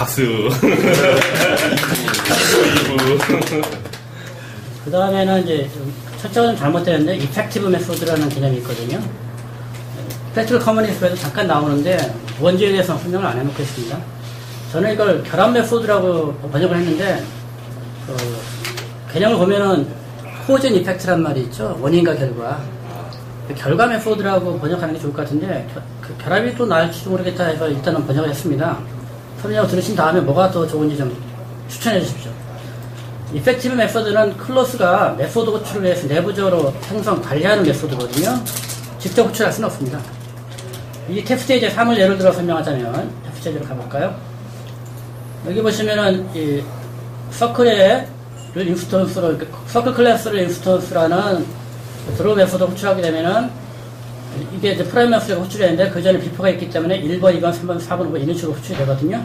박수. 그 다음에는 이제 첫째가 좀 잘못되는데 이펙티브 메소드라는 개념이 있거든요. 프랙티컬 커뮤니티에서 잠깐 나오는데 뭔지에 대해서 설명을 안 해놓고 있습니다. 저는 이걸 결합 메소드라고 번역을 했는데 개념을 보면은 코즈 이펙트란 말이 있죠. 원인과 결과. 결과 메소드라고 번역하는 게 좋을 것 같은데 그 결합이 또 나을지 모르겠다 해서 일단은 번역을 했습니다. 설명 들으신 다음에 뭐가 더 좋은지 좀 추천해 주십시오. 이펙티브 메소드는 클로스가 메소드 호출을 위해서 내부적으로 생성 관리하는 메소드거든요. 직접 호출할 수는 없습니다. 이 텍스트에이지 3을 예를 들어 설명하자면 텍스트에이지로 가볼까요? 여기 보시면은 이 서클의 인스턴스로 서클 클래스를 인스턴스라는 드로우 메소드 호출하게 되면은 이게 이제 프라임 메소드가 호출이 되는데 그 전에 비포가 있기 때문에 1번, 2번, 3번, 4번, 5번 이런 식으로 호출이 되거든요.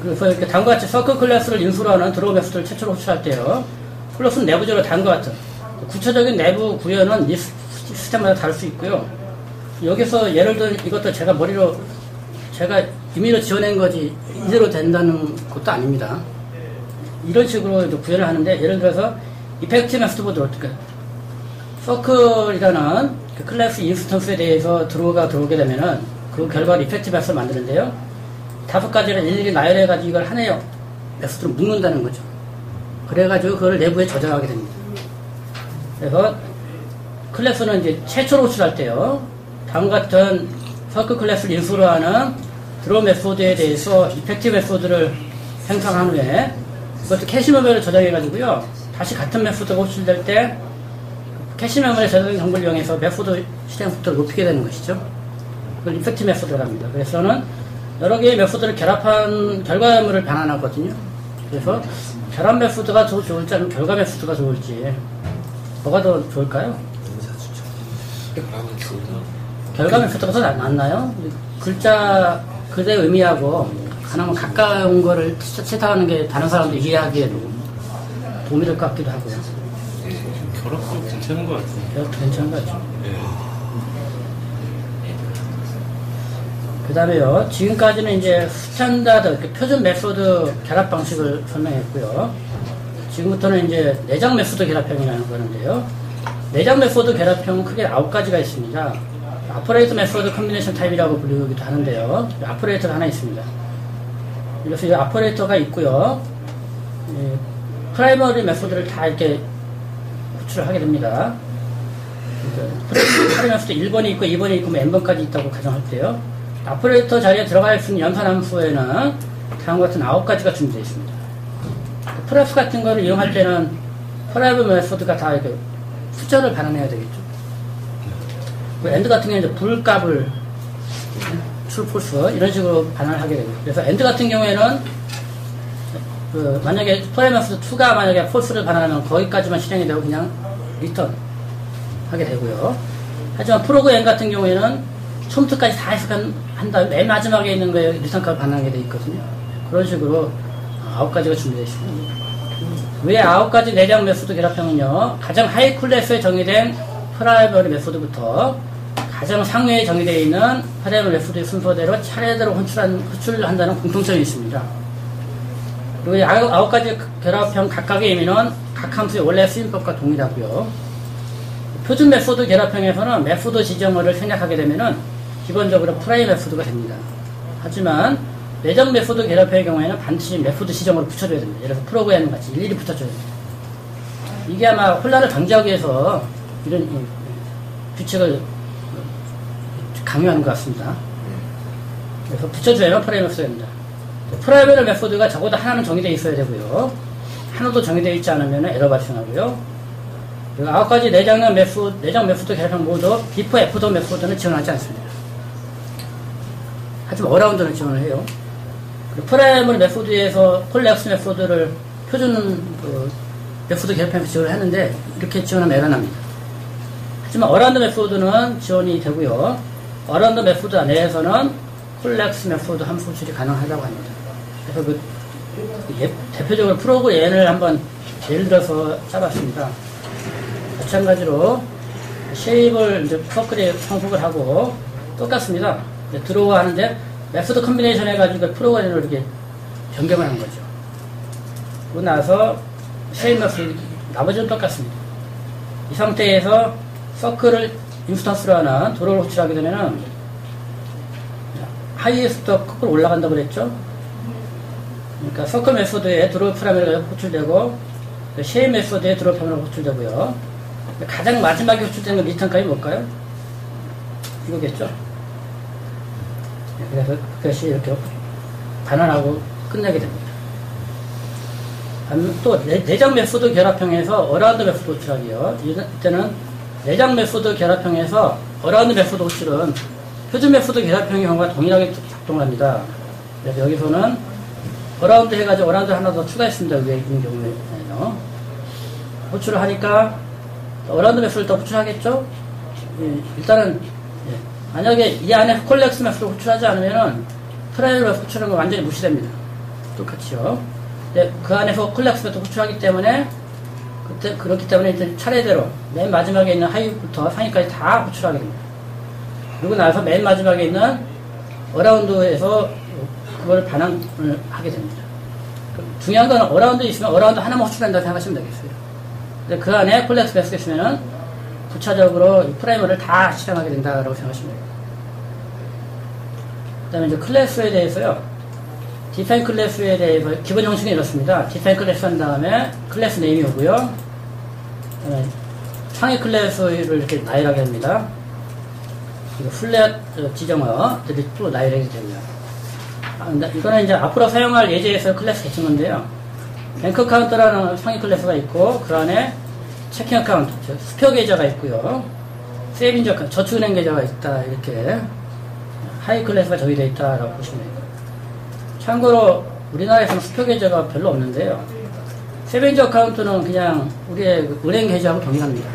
그래서 이렇게 다음과 같이 서클 클래스를 인수로 하는 드로우 메소드를 최초로 호출할 때요. 클래스는 내부적으로 다음과 같은 구체적인 내부 구현은 이 시스템마다 다를 수 있고요. 여기서 예를 들어 이것도 제가 머리로 제가 임의로 지어낸 거지 이대로 된다는 것도 아닙니다. 이런 식으로 구현을 하는데 예를 들어서 이펙트 메소드보다 어떻게 서클이라는 그 클래스 인스턴스에 대해서 들어오게 되면은 그 결과를 이펙트 메소드를 만드는데요. 5가지를 일일이 나열해가지고 이걸 하나의 메소드로 묶는다는 거죠. 그래가지고 그걸 내부에 저장하게 됩니다. 그래서 클래스는 이제 최초로 호출할 때요. 다음과 같은 서클 클래스를 인수로 하는 드로우 메소드에 대해서 이펙티브 메소드를 생성한 후에 그것도 캐시 메모리를 저장해가지고요. 다시 같은 메소드가 호출될 때 캐시 메모리 저장 정보를 이용해서 메소드 실행 속도를 높이게 되는 것이죠. 그걸 이펙티브 메소드라고 합니다. 그래서는 여러 개의 메소드를 결합한 결과물을 변환하거든요. 그래서 결합 메소드가 더 좋을지 아니면 결과 메소드가 좋을지 뭐가 더 좋을까요? 결과 메소드가 더 낫나요? 글자 그대 의미하고 가능하면 가까운 거를 채택하는 게 다른 사람도 이해하기에도 도움이 될 것 같기도 하고요. 결합도 괜찮은 것 같아요. 결합도 괜찮은 것 같죠. 그 다음에요. 지금까지는 이제 스탠다드, 표준 메소드 결합 방식을 설명했고요. 지금부터는 이제 내장 메소드 결합형이라는 거는데요. 내장 메소드 결합형은 크게 9가지가 있습니다. 아퍼레이터 메소드 컨비네이션 타입이라고 불리기도 하는데요. 아퍼레이터가 하나 있습니다. 그래서 이 아퍼레이터가 있고요. 프라이머리 메소드를 다 이렇게 호출을 하게 됩니다. 프라이머리 메소드 1번이 있고 2번이 있고 뭐 n번까지 있다고 가정할 때요. 아퍼레이터 자리에 들어갈 수 있는 연산 함수에는 다음과 같은 9가지가 준비되어 있습니다. 프레스 같은 거를 이용할 때는 프라이머리 메소드가 다 이렇게 숫자를 반환해야 되겠죠. 엔드 같은 경우는 이제 불값을 true, false 이런 식으로 반환을 하게 되고 그래서 엔드 같은 경우에는 만약에 프라이머리 메소드 2가 만약에 false를 반환하면 거기까지만 실행이 되고 그냥 return 하게 되고요. 하지만 프로그 n 같은 경우에는 처음부터까지 다 해석한 다음에 맨 마지막에 있는 거에 return 값을 반환하게 되어 있거든요. 그런 식으로 9가지가 준비되어 있습니다. 왜 9가지 내장 메소드 결합형은요, 가장 하이 클래스에 정의된 프라이머리 메소드부터 가장 상위에 정의되어 있는 프라이머리 메소드의 순서대로 차례대로 호출을 한다는 공통점이 있습니다. 그리고 이 9가지 결합형 각각의 의미는 각 함수의 원래 쓰임법과 동일하고요. 표준 메소드 결합형에서는 메소드 지정어를 생략하게 되면은 기본적으로 프라임 메소드가 됩니다. 하지만 내장 메소드 결합형의 경우에는 반드시 메소드 지정어를 붙여줘야 됩니다. 예를 들어서 프로그램 같이 일일이 붙여줘야 됩니다. 이게 아마 혼란을 방지하기 위해서 이런 규칙을 강요하는 것 같습니다. 그래서 붙여줘야만 프라임 메소드가 됩니다. 프라이머리 메소드가 적어도 하나는 정의되어 있어야 되고요. 하나도 정의되어 있지 않으면 에러 발생하고요. 그리고 9가지 내장 메소드 결합형 모두 before after 메소드는 지원하지 않습니다. 하지만 어라운드는 지원을 해요. 프라이머리 메소드에서 콜렉스 메소드를 표준 메소드 결합형에서 지원을 하는데 이렇게 지원하면 에러 납니다. 하지만 어라운드 메소드는 지원이 되고요. 어라운드 메소드 내에서는 콜렉스 메소드 함수 호출이 가능하다고 합니다. 그래서 대표적으로 프로그 n을 한번 예를 들어서 짜봤습니다. 마찬가지로 쉐입을 이제 서클에 성속을 하고 똑같습니다. 들어와 하는데 메소드 컨비네이션 해가지고 프로그램으로 이렇게 변경을 한 거죠. 그러고 나서 쉐임 메소드 나머지는 똑같습니다. 이 상태에서 서클을 인스턴스로 하나 도로를 호출하게 되면은 하이에스부터 거꾸로 올라간다고 그랬죠. 그러니까 서클 메소드에 드로우 프라메가 호출되고 쉐임 메소드에 드로우 프라메가 호출되고요. 가장 마지막에 호출되는 건 리턴값이 뭘까요? 이거겠죠. 그래서 그것이 이렇게 반환하고 끝내게 됩니다. 또 내장 메소드 결합형에서 어라운드 메소드 호출하기요. 이때는 내장 메소드 결합형에서 어라운드 메소드 호출은 표준 메소드 결합형의 경우가 동일하게 작동합니다. 그래서 여기서는 어라운드 해가지고 어라운드 하나 더 추가했습니다. 위에 있는 경우에는요. 호출을 하니까 어라운드 메소드를 더 호출하겠죠? 일단은 만약에 이 안에 콜렉스 메소드를 호출하지 않으면은 프라이머리 호출하는 건 완전히 무시됩니다. 똑같이요. 그 안에서 콜렉스 메소드 호출하기 때문에 그렇기 때문에 이제 차례대로 맨 마지막에 있는 하이부터 상위까지 다 호출하게 됩니다. 그리고 나서 맨 마지막에 있는 어라운드에서 그걸 반환을 하게 됩니다. 중요한 건 어라운드 있으면 어라운드 하나만 호출한다고 생각하시면 되겠어요. 근데 그 안에 콜렉스 메소드가 있으면은 부차적으로 프라이머를 다 실행하게 된다고 생각하시면 돼요. 그 다음에 이제 클래스에 대해서요. 디파인 클래스에 대해서 기본 형식은 이렇습니다. 디파인 클래스 한 다음에 클래스 네임이 오고요. 그 다음에 상위 클래스를 이렇게 나열하게 합니다. 그리고 플랫 지정어들이 또 나열하게 됩니다. 이거는 이제 앞으로 사용할 예제에서 클래스 개친 건데요. 뱅크 카운트라는 상위 클래스가 있고, 그 안에 체킹 어카운트, 수표 계좌가 있고요. 세이빙 어카운트, 저축은행 계좌가 있다. 이렇게 하이 클래스가 정의되어 있다라고 보시면 돼요. 참고로 우리나라에서는 수표 계좌가 별로 없는데요. 세이빙 어카운트는 그냥 우리의 은행 계좌하고 동일합니다.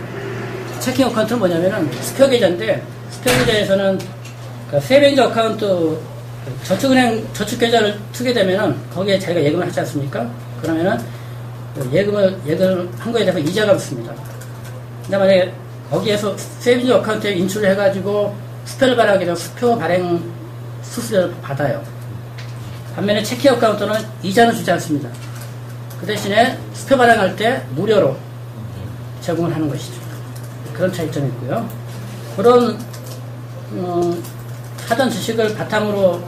체킹 어카운트는 뭐냐면은 수표 계좌인데, 수표 계좌에서는 그러니까 세이빙 어카운트 저축은행 저축 계좌를 트게 되면은 거기에 자기가 예금을 하지 않습니까? 그러면은 예금을 한 거에 대해서 이자가 붙습니다. 근데 만약에 거기에서 세이빙 어카운트에 인출을 해가지고 수표를 발행하게 되면 수표 발행 수수료를 받아요. 반면에 체킹 어카운트는 이자는 주지 않습니다. 그 대신에 수표 발행할 때 무료로 제공을 하는 것이죠. 그런 차이점이 있고요. 그런 사전 지식을 바탕으로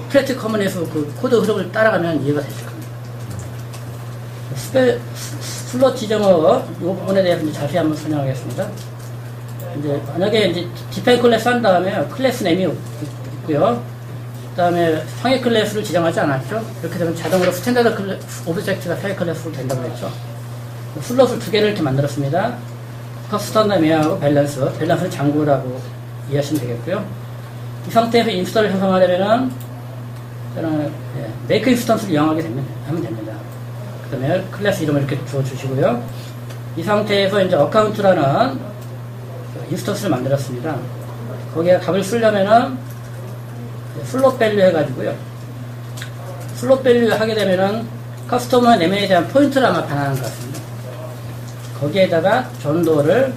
프랙틱 커먼에서 그 코드 흐름을 따라가면 이해가 되실 겁니다. 슬롯 지정어 이 부분에 대해서 이제 자세히 한번 설명하겠습니다. 이제 만약에 이제 디파인 클래스 한 다음에 클래스 네임이 있고요. 그 다음에 상위 클래스를 지정하지 않았죠. 이렇게 되면 자동으로 스탠다드 클래스, 오브젝트가 상위 클래스로 된다고 했죠. 슬롯을 두 개를 이렇게 만들었습니다. 커스텀 메어하고 밸런스는 장구라고 이해하시면 되겠고요. 이 상태에서 인스톨을 형성하려면은 저는 메이크 인스턴스를 이용하게 하면 됩니다. 그 다음에 클래스 이름을 이렇게 주어주시고요. 이 상태에서 이제 어카운트라는 인스턴스를 만들었습니다. 거기에 값을 쓰려면은 플롯 밸류 해가지고요. 플롯 밸류 하게 되면은 커스터머 네임에 대한 포인트를 아마 반환하는 것 같습니다. 거기에다가 전도를